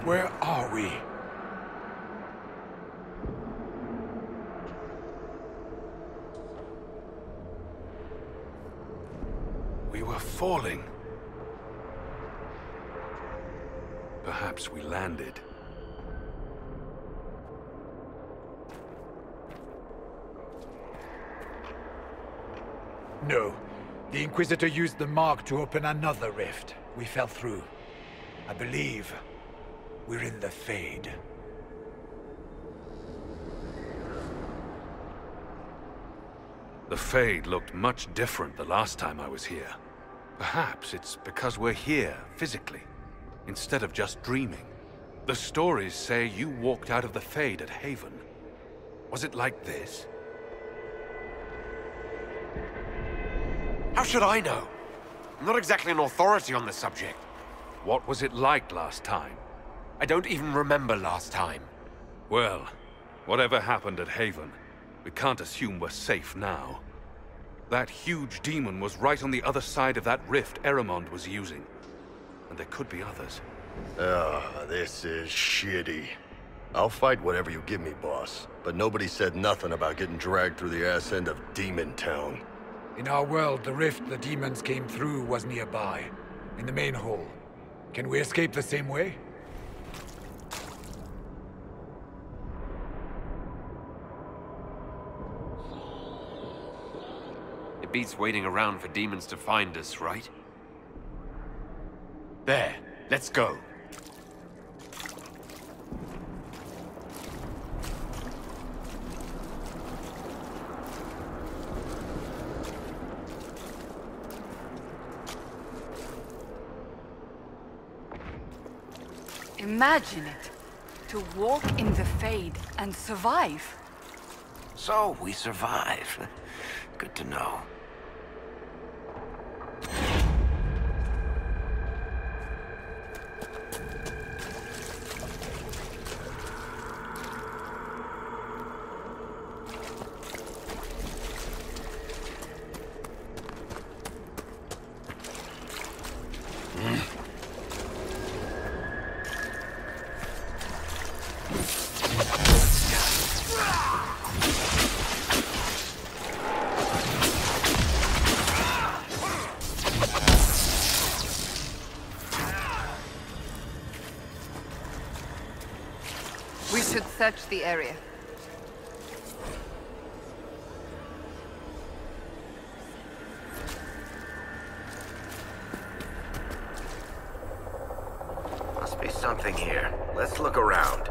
Where are we? We were falling. Perhaps we landed. No. The Inquisitor used the mark to open another rift. We fell through. I believe we're in the Fade. The Fade looked much different the last time I was here. Perhaps it's because we're here, physically, instead of just dreaming. The stories say you walked out of the Fade at Haven. Was it like this? How should I know? I'm not exactly an authority on the subject. What was it like last time? I don't even remember last time. Well, whatever happened at Haven, we can't assume we're safe now. That huge demon was right on the other side of that rift Adamant was using. And there could be others. This is shitty. I'll fight whatever you give me, boss. But nobody said nothing about getting dragged through the ass end of Demon Town. In our world, the rift the demons came through was nearby, in the main hall. Can we escape the same way? It beats waiting around for demons to find us, right? There, let's go. Imagine it. To walk in the Fade and survive. So, we survive. Good to know. We should search the area. Must be something here. Let's look around.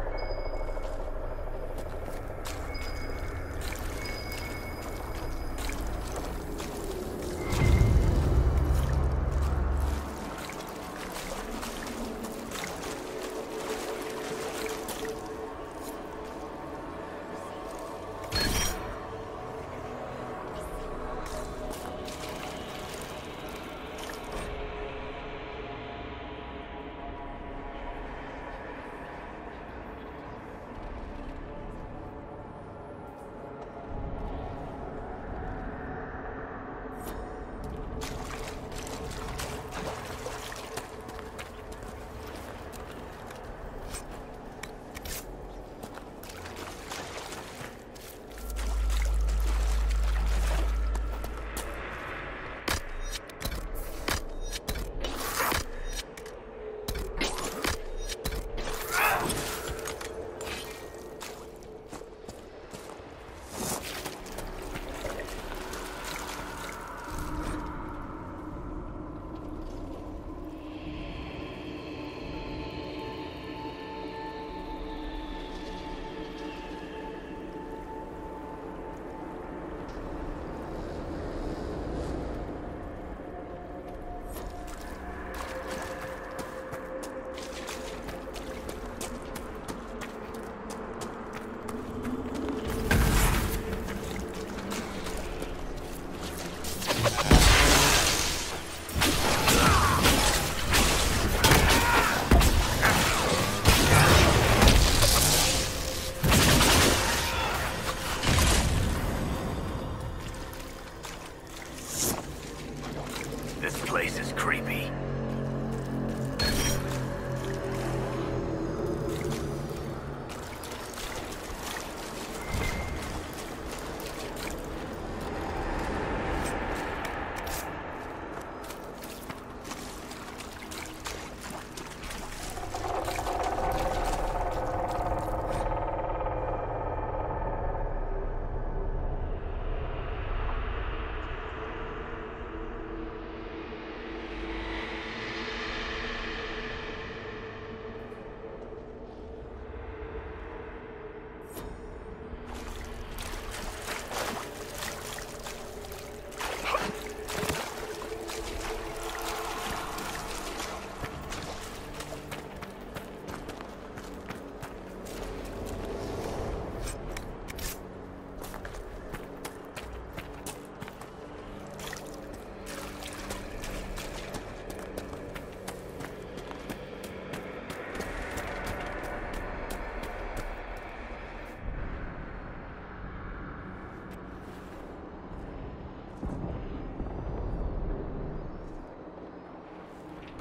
This place is creepy.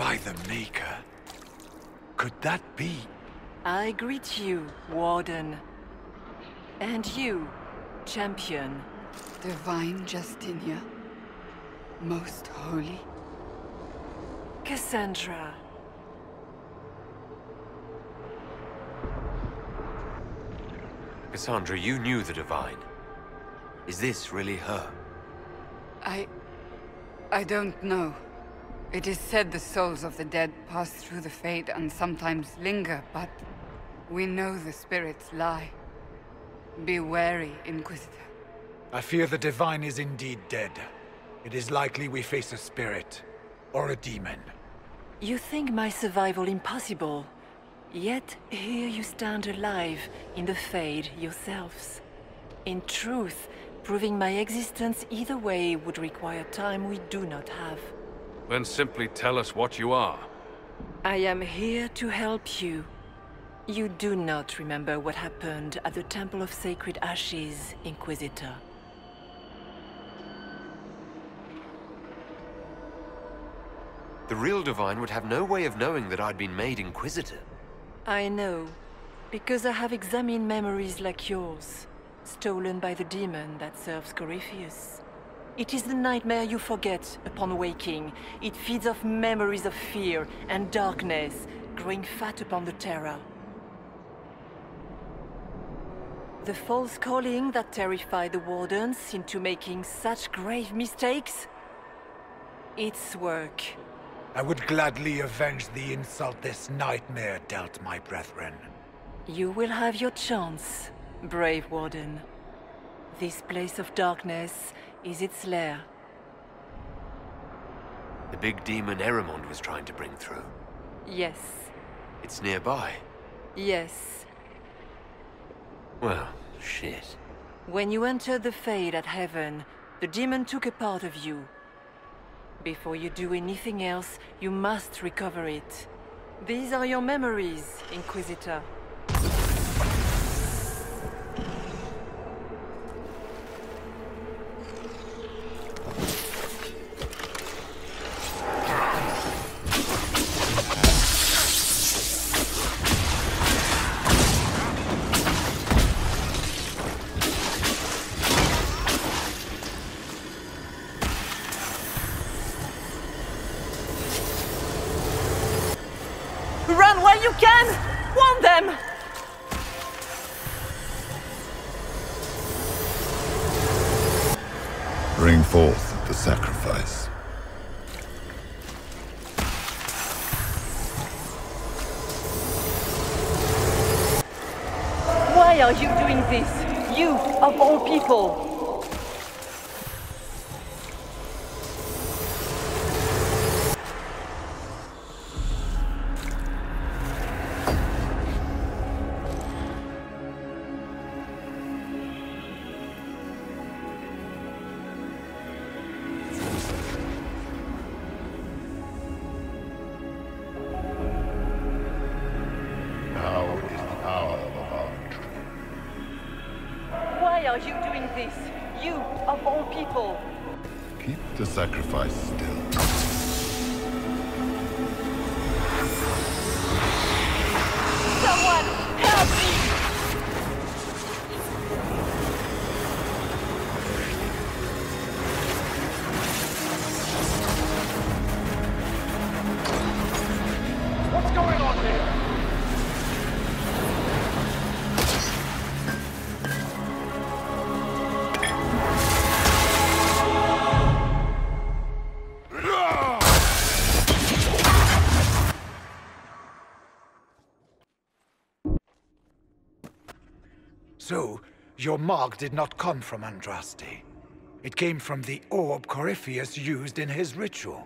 By the Maker. Could that be? I greet you, Warden. And you, Champion. Divine Justinia. Most Holy. Cassandra. Cassandra, you knew the Divine. Is this really her? I don't know. It is said the souls of the dead pass through the Fade and sometimes linger, but we know the spirits lie. Be wary, Inquisitor. I fear the Divine is indeed dead. It is likely we face a spirit, or a demon. You think my survival impossible, yet here you stand alive in the Fade yourselves. In truth, proving my existence either way would require time we do not have. Then simply tell us what you are. I am here to help you. You do not remember what happened at the Temple of Sacred Ashes, Inquisitor. The real Divine would have no way of knowing that I'd been made Inquisitor. I know, because I have examined memories like yours, stolen by the demon that serves Corypheus. It is the nightmare you forget upon waking. It feeds off memories of fear and darkness, growing fat upon the terror. The false calling that terrified the Wardens into making such grave mistakes? Its work. I would gladly avenge the insult this nightmare dealt my brethren. You will have your chance, brave Warden. This place of darkness is its lair. The big demon Adamant was trying to bring through. Yes. It's nearby. Yes. Well, shit. When you entered the Fade at Heaven, the demon took a part of you. Before you do anything else, you must recover it. These are your memories, Inquisitor. Run while you can! Warn them! Bring forth the sacrifice. Why are you doing this? You, of all people! Why are you doing this? You, of all people! Keep the sacrifice still. Someone, help me! What's going on here? So, your mark did not come from Andraste. It came from the orb Corypheus used in his ritual.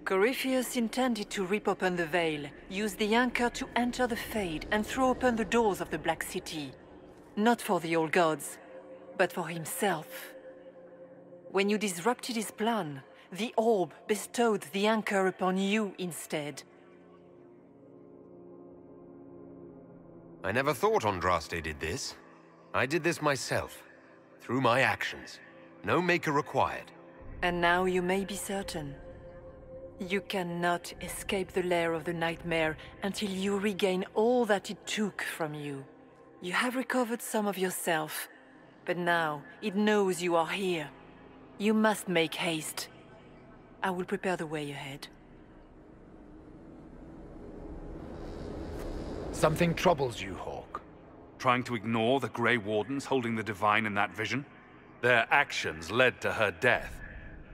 Corypheus intended to rip open the veil, use the anchor to enter the Fade, and throw open the doors of the Black City. Not for the old gods, but for himself. When you disrupted his plan, the orb bestowed the anchor upon you instead. I never thought Andraste did this. I did this myself, through my actions. No maker required. And now you may be certain. You cannot escape the lair of the nightmare until you regain all that it took from you. You have recovered some of yourself, but now it knows you are here. You must make haste. I will prepare the way ahead. Something troubles you, Hawk. Trying to ignore the Grey Wardens holding the Divine in that vision? Their actions led to her death.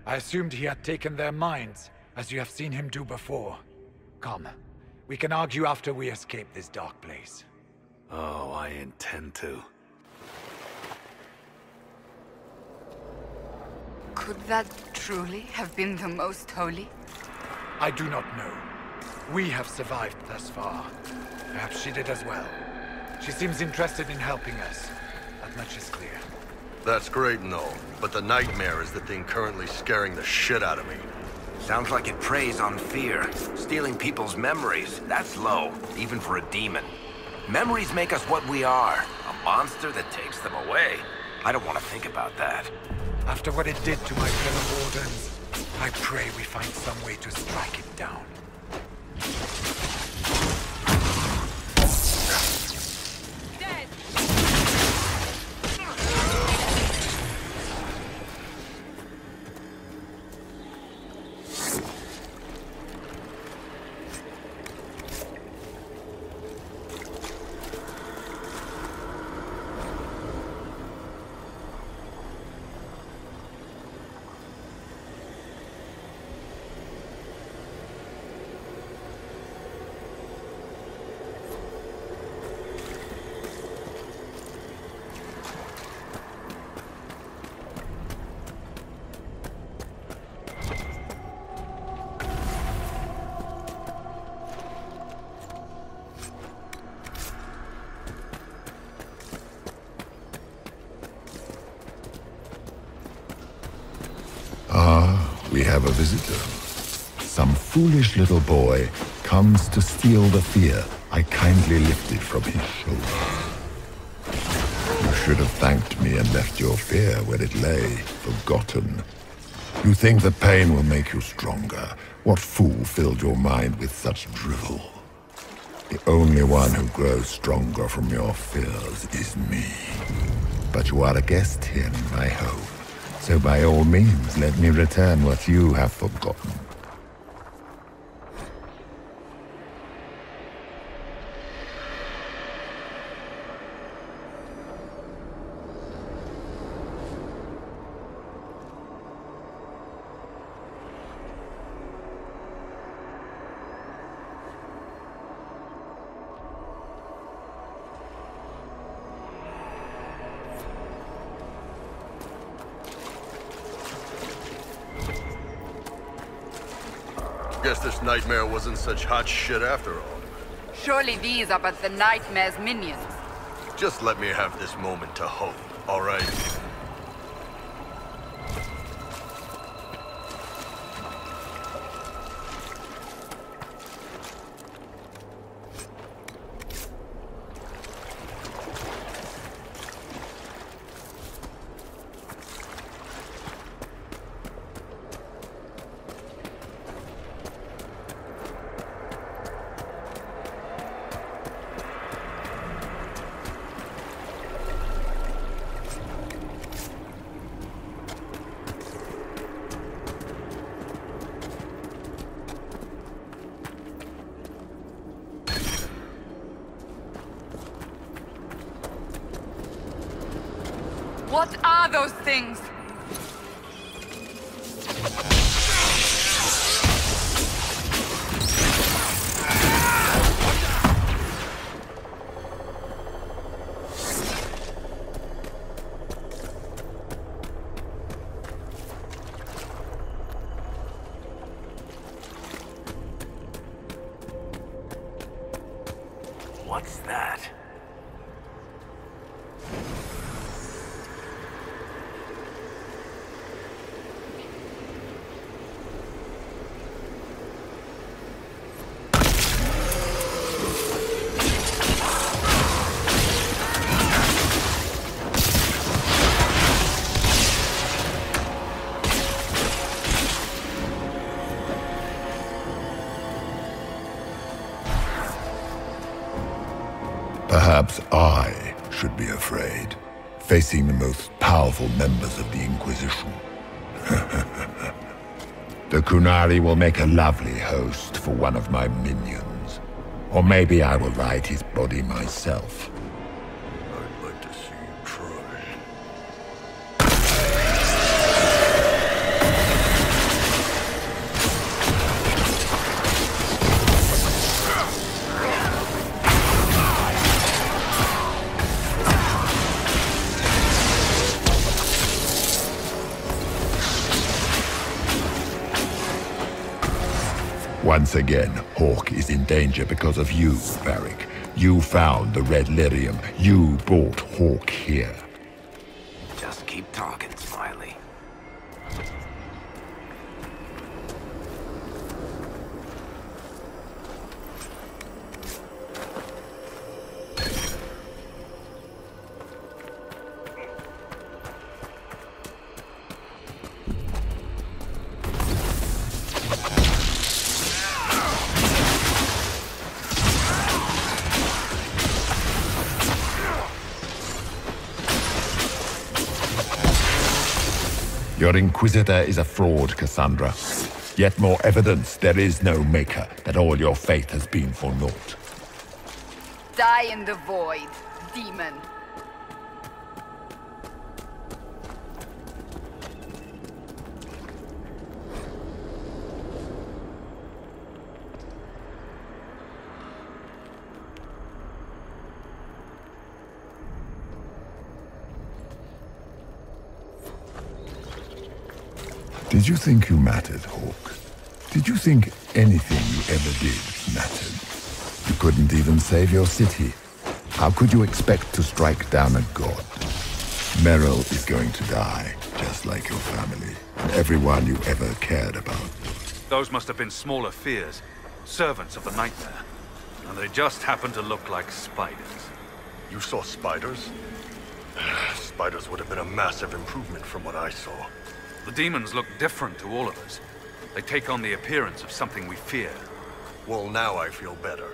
I assumed he had taken their minds, as you have seen him do before. Come, we can argue after we escape this dark place. Oh, I intend to. Could that truly have been the Most Holy? I do not know. We have survived thus far. Perhaps she did as well. She seems interested in helping us. That much is clear. That's great and all, but the nightmare is the thing currently scaring the shit out of me. Sounds like it preys on fear. Stealing people's memories. That's low, even for a demon. Memories make us what we are. A monster that takes them away. I don't want to think about that. After what it did to my fellow Wardens, I pray we find some way to strike it down. We have a visitor. Some foolish little boy comes to steal the fear I kindly lifted from his shoulders. You should have thanked me and left your fear where it lay, forgotten. You think the pain will make you stronger. What fool filled your mind with such drivel? The only one who grows stronger from your fears is me. But you are a guest here in my home. So by all means, let me return what you have forgotten. Guess this nightmare wasn't such hot shit after all. Surely these are but the nightmare's minions. Just let me have this moment to hope, all right? What are those things? What's that? Perhaps I should be afraid, facing the most powerful members of the Inquisition. The Kunari will make a lovely host for one of my minions. Or maybe I will ride his body myself. I'd like to see you try. Once again, Hawk is in danger because of you, Varric. You found the Red Lyrium. You brought Hawk here. Just keep talking, Smiley. Your Inquisitor is a fraud, Cassandra. Yet more evidence there is no Maker, that all your faith has been for naught. Die in the void, demon. Did you think you mattered, Hawk? Did you think anything you ever did mattered? You couldn't even save your city. How could you expect to strike down a god? Merrill is going to die, just like your family, and everyone you ever cared about. Those must have been smaller fears, servants of the Nightmare. And they just happen to look like spiders. You saw spiders? Spiders would have been a massive improvement from what I saw. The demons look different to all of us. They take on the appearance of something we fear. Well, now I feel better.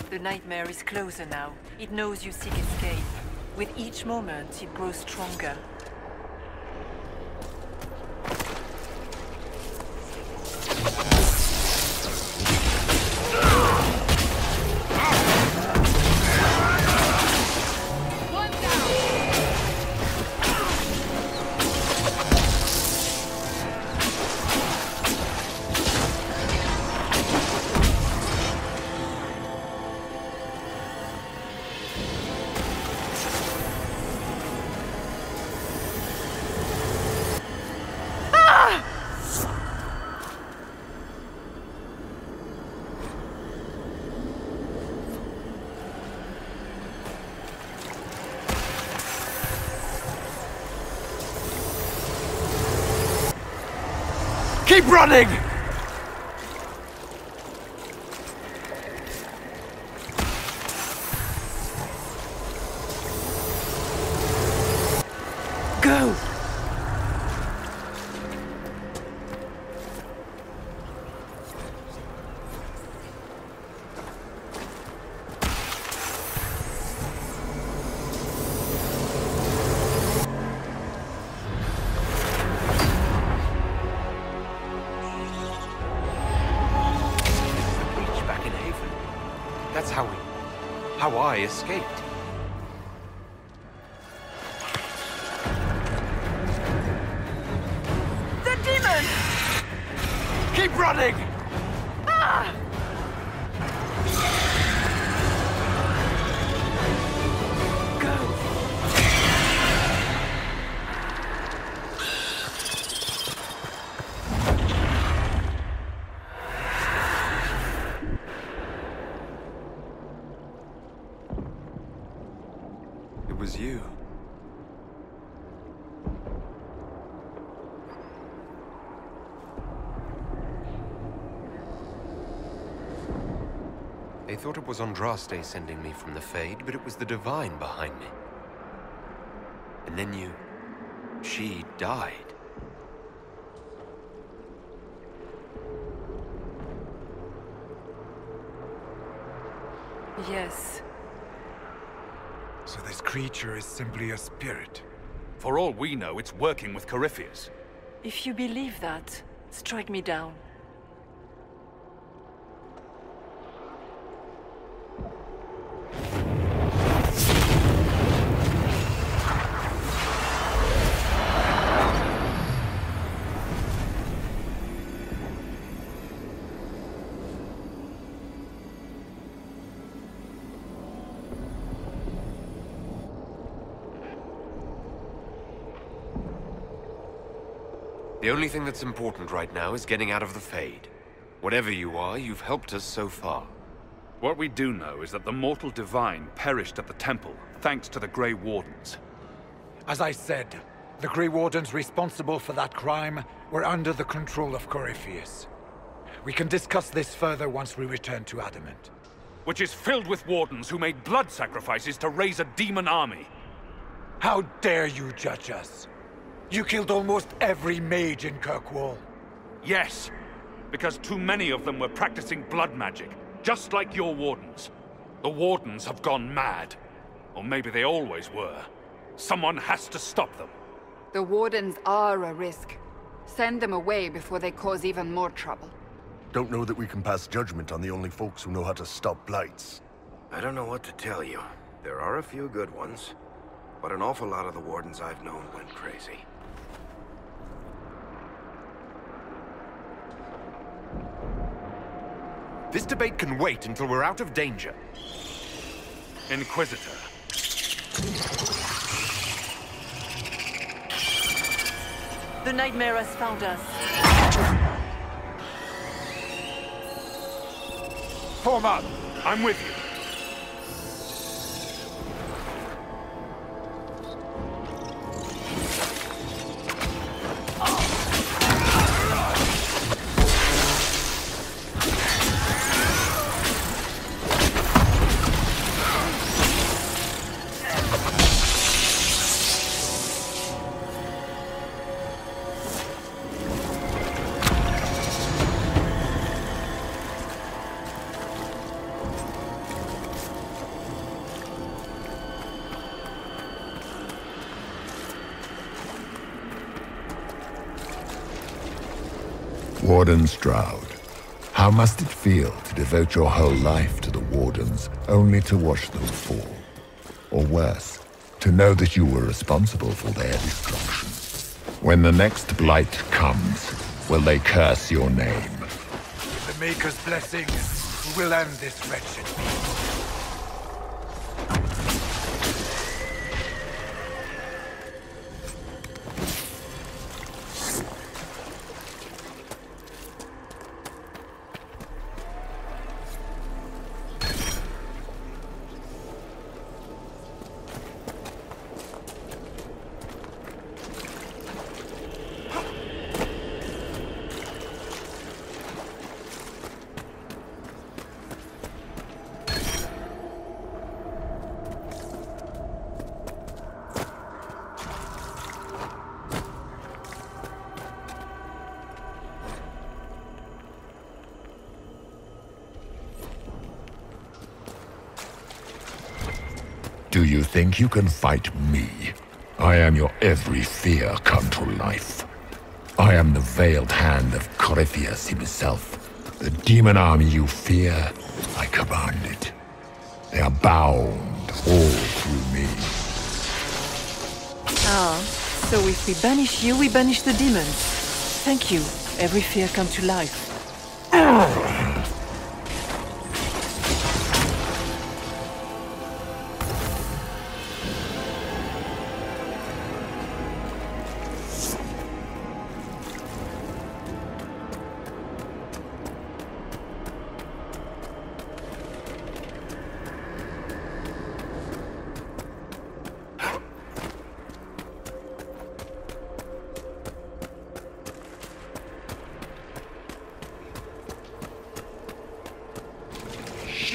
The Nightmare is closer now. It knows you seek escape. With each moment, it grows stronger. Keep running! Go! That's how I escaped. The demon! Keep running! Ah! It was you. thought it was Andraste sending me from the Fade, but it was the Divine behind me. And then she died. Yes. So this creature is simply a spirit. For all we know, it's working with Corypheus. If you believe that, strike me down. The only thing that's important right now is getting out of the Fade. Whatever you are, you've helped us so far. What we do know is that the mortal divine perished at the temple, thanks to the Grey Wardens. As I said, the Grey Wardens responsible for that crime were under the control of Corypheus. We can discuss this further once we return to Adamant. Which is filled with wardens who made blood sacrifices to raise a demon army. How dare you judge us? You killed almost every mage in Kirkwall. Yes, because too many of them were practicing blood magic, just like your wardens. The wardens have gone mad. Or maybe they always were. Someone has to stop them. The Wardens are a risk. Send them away before they cause even more trouble. Don't know that we can pass judgment on the only folks who know how to stop blights. I don't know what to tell you. There are a few good ones, but an awful lot of the Wardens I've known went crazy. This debate can wait until we're out of danger. Inquisitor. The nightmare has found us. Form up! I'm with you. Warden Stroud, how must it feel to devote your whole life to the Wardens, only to watch them fall? Or worse, to know that you were responsible for their destruction. When the next blight comes, will they curse your name? With the Maker's blessing, we will end this wretched beast. Do you think you can fight me? I am your every fear come to life. I am the veiled hand of Corypheus himself. The demon army you fear, I command it. They are bound all through me. Ah, so if we banish you, we banish the demons. Thank you. Every fear come to life.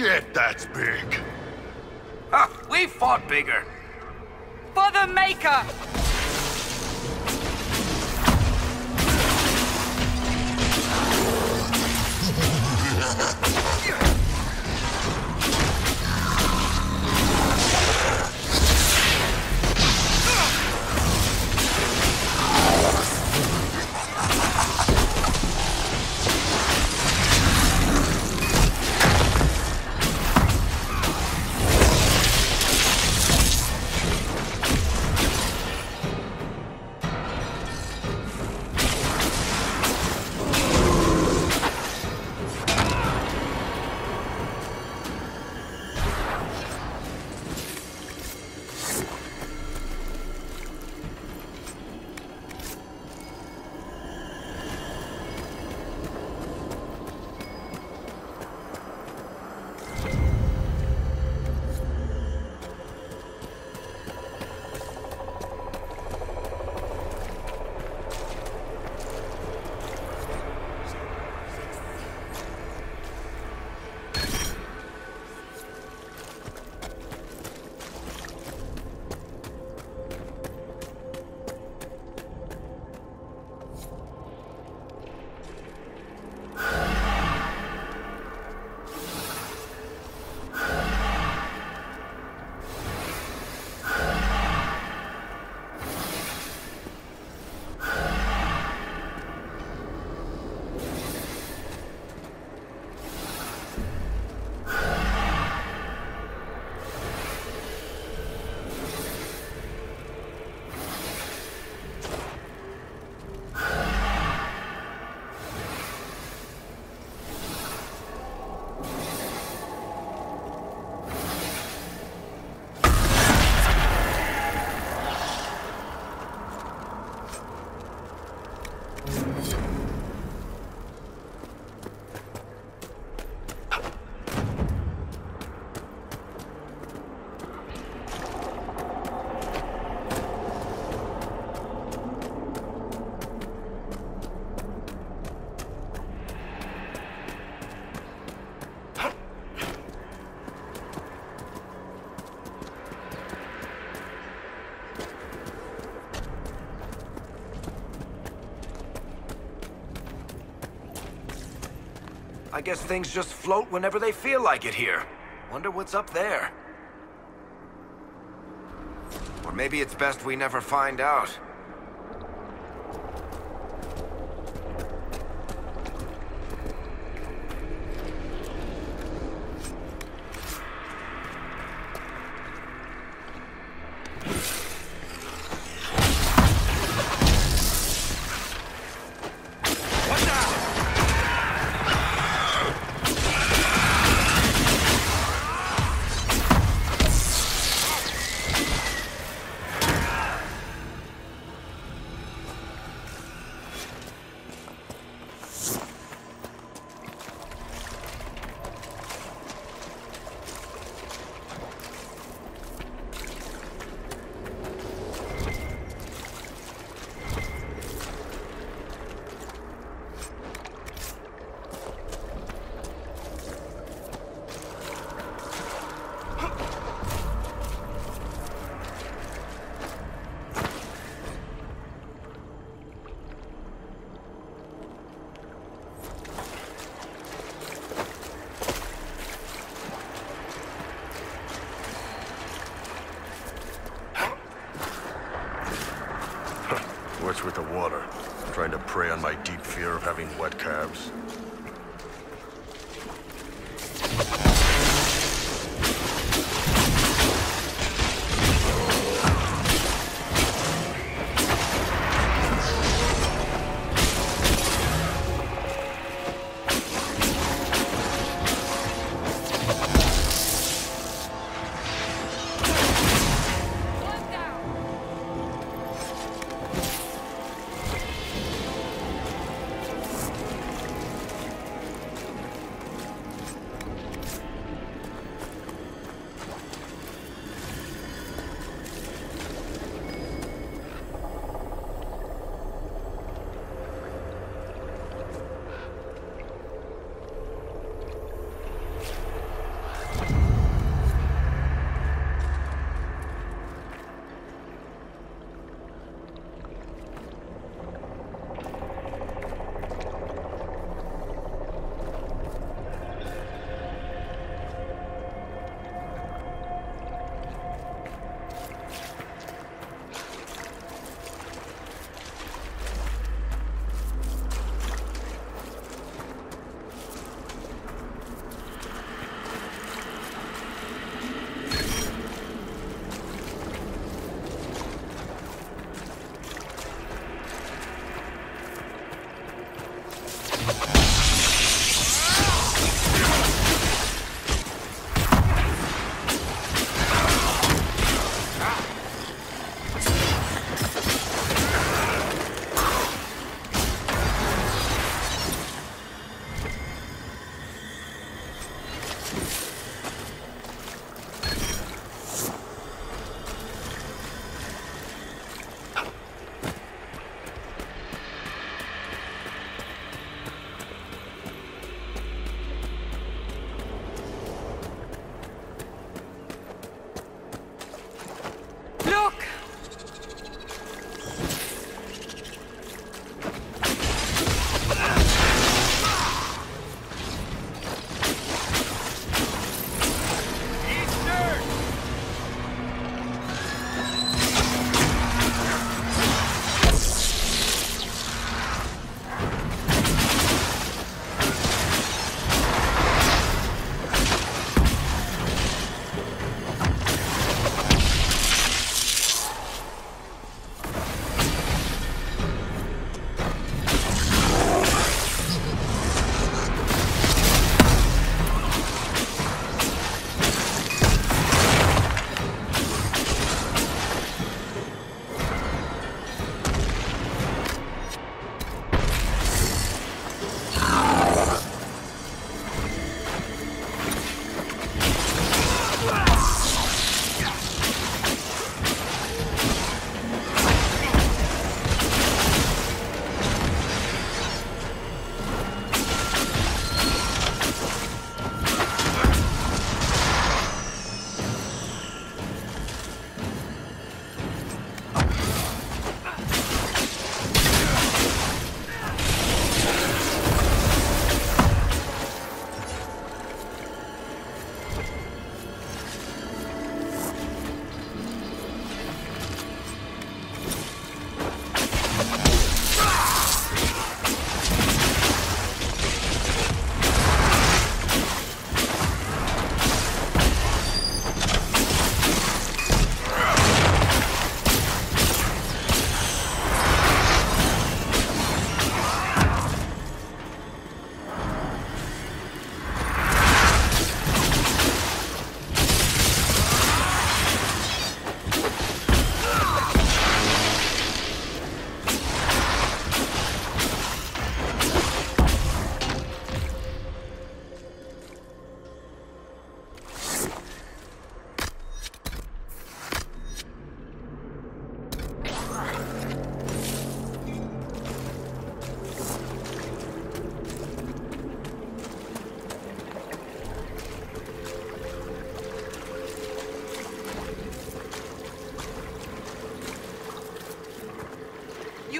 Shit, that's big. Ha! We fought bigger. For the Maker! I guess things just float whenever they feel like it here. Wonder what's up there. Or maybe it's best we never find out. What's with the water? Trying to prey on my deep fear of having wet calves?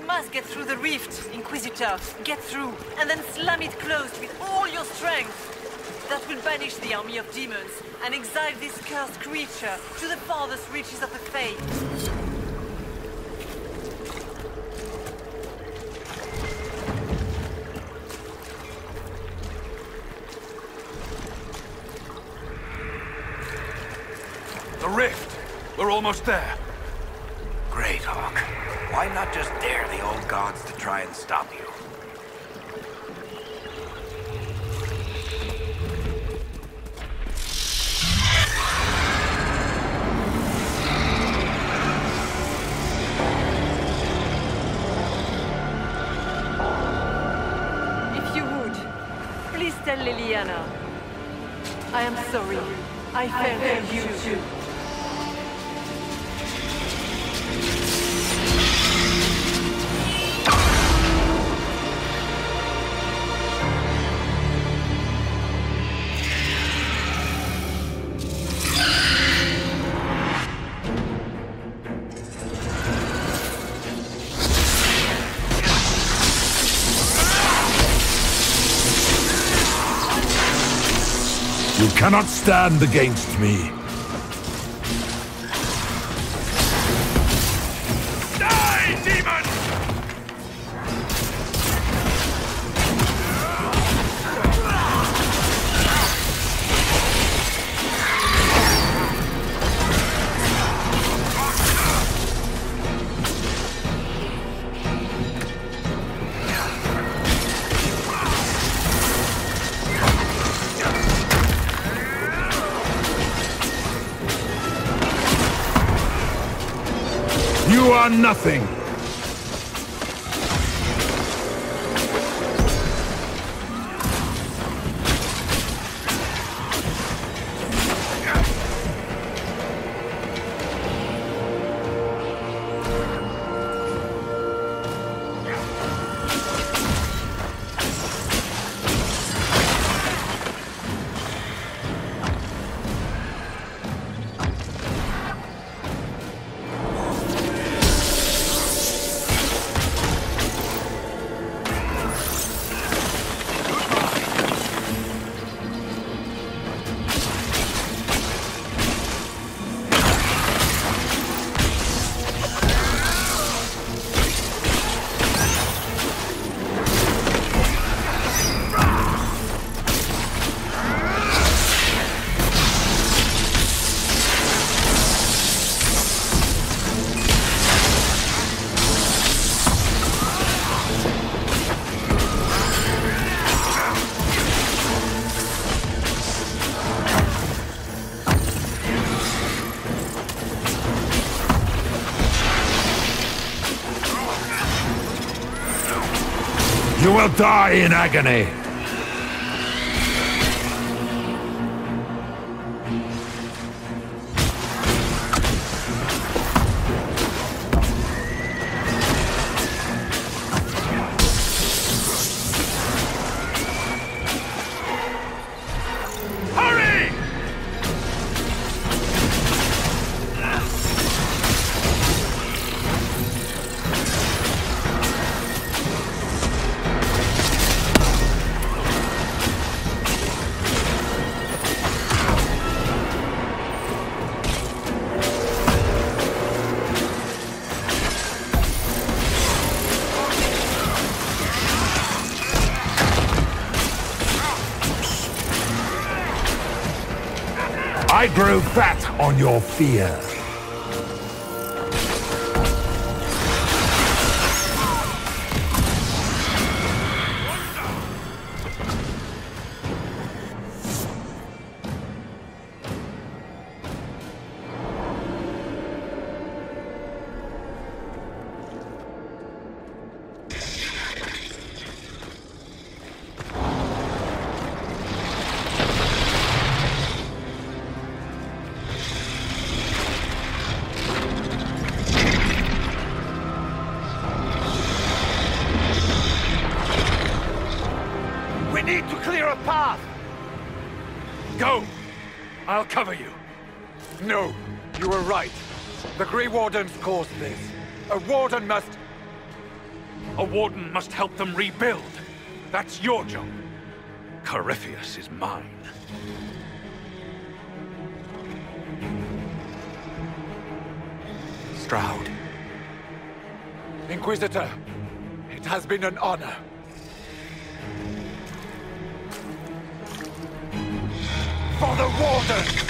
You must get through the rift, Inquisitor. Get through, and then slam it closed with all your strength. That will banish the army of demons and exile this cursed creature to the farthest reaches of the Fade. The rift! We're almost there. Great, Hawk. Why not just dare the old gods to try and stop you? If you would, please tell Liliana. I am sorry. I failed you too. You cannot stand against me. Die, demon! You are nothing. You will die in agony. I grow fat on your fear. We need to clear a path! Go! I'll cover you. No, you were right. The Grey Wardens caused this. A Warden must... A Warden must help them rebuild. That's your job. Corypheus is mine. Stroud. Inquisitor, it has been an honor. For the Wardens!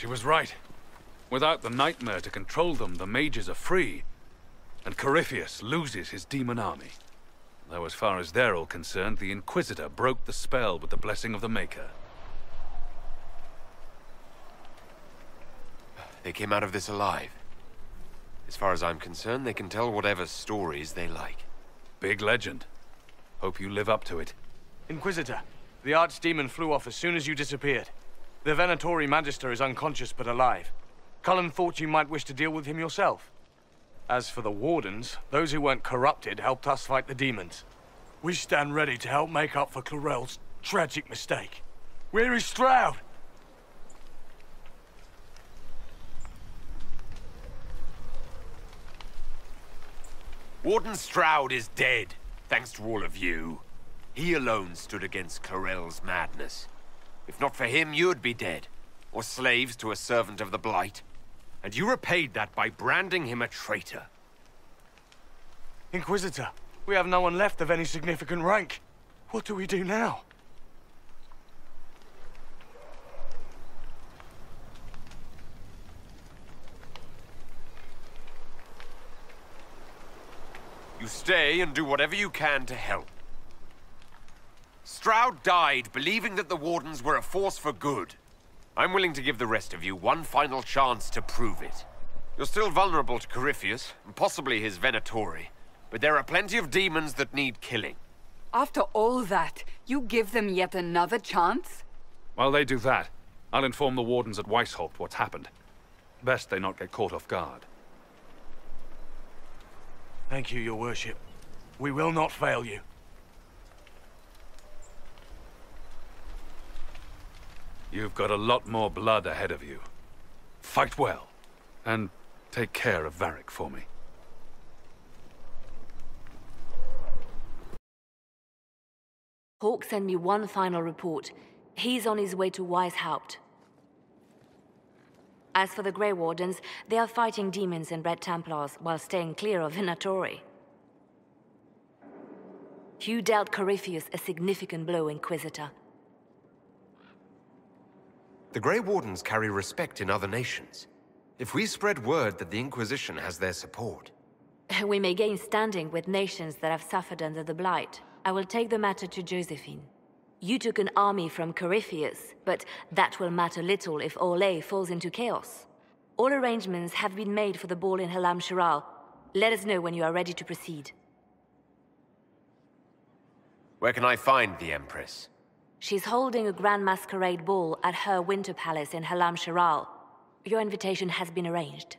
She was right. Without the nightmare to control them, the mages are free. And Corypheus loses his demon army. Though as far as they're all concerned, the Inquisitor broke the spell with the blessing of the Maker. They came out of this alive. As far as I'm concerned, they can tell whatever stories they like. Big legend. Hope you live up to it. Inquisitor, the Archdemon flew off as soon as you disappeared. The Venatori Magister is unconscious but alive. Cullen thought you might wish to deal with him yourself. As for the Wardens, those who weren't corrupted helped us fight the demons. We stand ready to help make up for Clarel's tragic mistake. Where is Stroud? Warden Stroud is dead, thanks to all of you. He alone stood against Clarel's madness. If not for him, you'd be dead, or slaves to a servant of the Blight. And you repaid that by branding him a traitor. Inquisitor, we have no one left of any significant rank. What do we do now? You stay and do whatever you can to help. Stroud died believing that the Wardens were a force for good. I'm willing to give the rest of you one final chance to prove it. You're still vulnerable to Corypheus, and possibly his Venatori, but there are plenty of demons that need killing. After all that, you give them yet another chance? While they do that, I'll inform the Wardens at Weishaupt what's happened. Best they not get caught off guard. Thank you, your worship. We will not fail you. You've got a lot more blood ahead of you. Fight well, and take care of Varric for me. Hawk sent me one final report. He's on his way to Weishaupt. As for the Grey Wardens, they are fighting demons and Red Templars while staying clear of Venatori. You dealt Corypheus a significant blow, Inquisitor. The Grey Wardens carry respect in other nations. If we spread word that the Inquisition has their support... We may gain standing with nations that have suffered under the Blight. I will take the matter to Josephine. You took an army from Corypheus, but that will matter little if Orlais falls into chaos. All arrangements have been made for the ball in Halam Shiral. Let us know when you are ready to proceed. Where can I find the Empress? She's holding a grand masquerade ball at her winter palace in Halam Shiral. Your invitation has been arranged.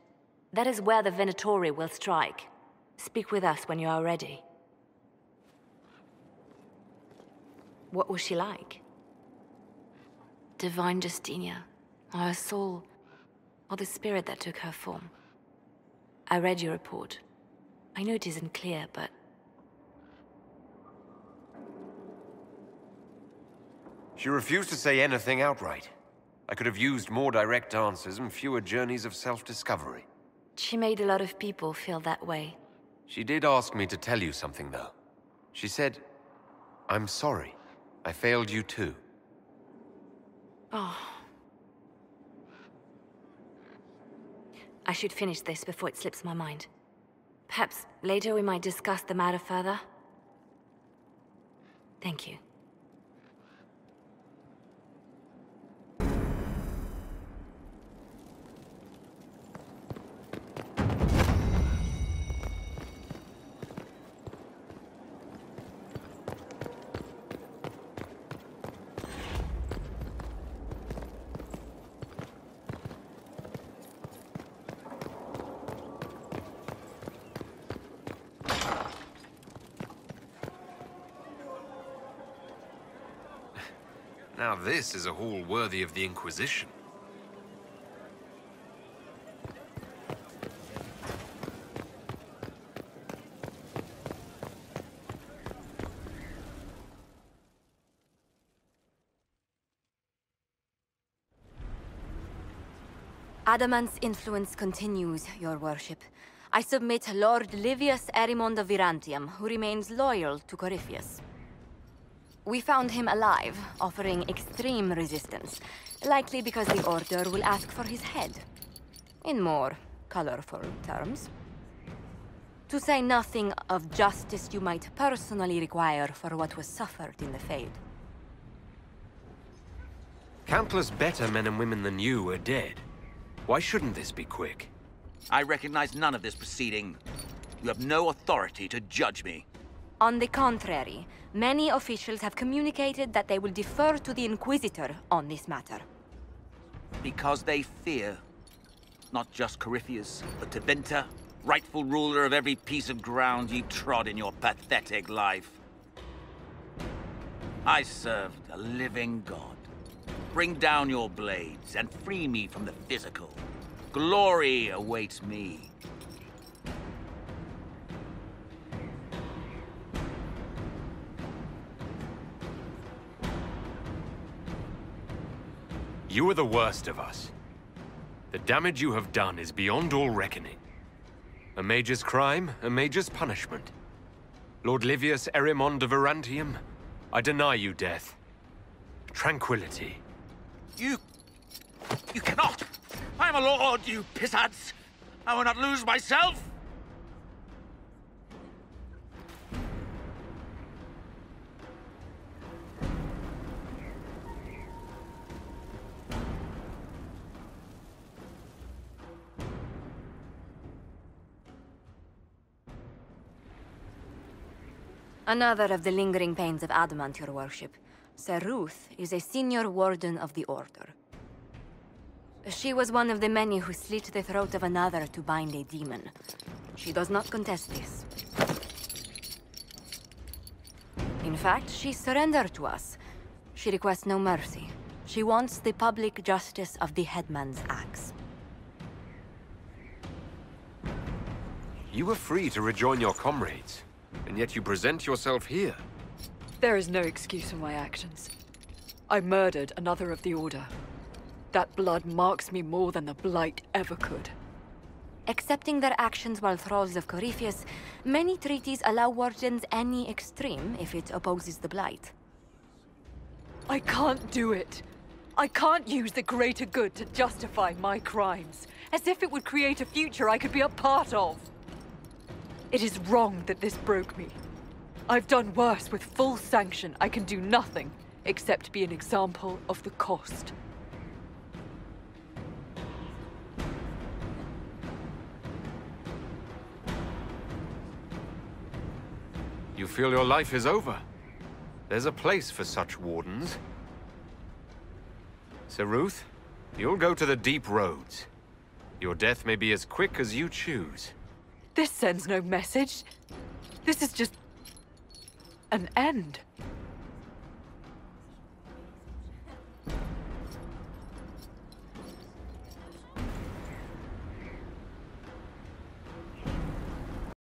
That is where the Venatori will strike. Speak with us when you are ready. What was she like? Divine Justinia, or her soul, or the spirit that took her form. I read your report. I know it isn't clear, but... She refused to say anything outright. I could have used more direct answers and fewer journeys of self-discovery. She made a lot of people feel that way. She did ask me to tell you something, though. She said, "I'm sorry. I failed you too." Oh. I should finish this before it slips my mind. Perhaps later we might discuss the matter further. Thank you. Now this is a hall worthy of the Inquisition. Adamant's influence continues, your worship. I submit Lord Livius Erimond of Virantium, who remains loyal to Corypheus. We found him alive, offering extreme resistance, likely because the Order will ask for his head. In more colorful terms. To say nothing of justice you might personally require for what was suffered in the Fade. Countless better men and women than you are dead. Why shouldn't this be quick? I recognize none of this proceeding. You have no authority to judge me. On the contrary, many officials have communicated that they will defer to the Inquisitor on this matter. Because they fear. Not just Corypheus, but Tebenta, rightful ruler of every piece of ground you trod in your pathetic life. I served a living god. Bring down your blades and free me from the physical. Glory awaits me. You are the worst of us. The damage you have done is beyond all reckoning. A mage's crime, a mage's punishment. Lord Livius Erimond of Virantium, I deny you death. Tranquility. You cannot! I am a lord, you pissants! I will not lose myself! Another of the lingering pains of Adamant, your worship. Sir Ruth is a senior warden of the Order. She was one of the many who slit the throat of another to bind a demon. She does not contest this. In fact, she surrendered to us. She requests no mercy. She wants the public justice of the headman's axe. You were free to rejoin your comrades, and yet you present yourself here. There is no excuse for my actions. I murdered another of the Order. That blood marks me more than the Blight ever could. Accepting their actions while thralls of Corypheus, many treaties allow Wardens any extreme if it opposes the Blight. I can't do it. I can't use the greater good to justify my crimes, as if it would create a future I could be a part of. It is wrong that this broke me. I've done worse. With full sanction, I can do nothing except be an example of the cost. You feel your life is over. There's a place for such wardens. Sir Ruth, you'll go to the deep roads. Your death may be as quick as you choose. This sends no message. This is just... an end.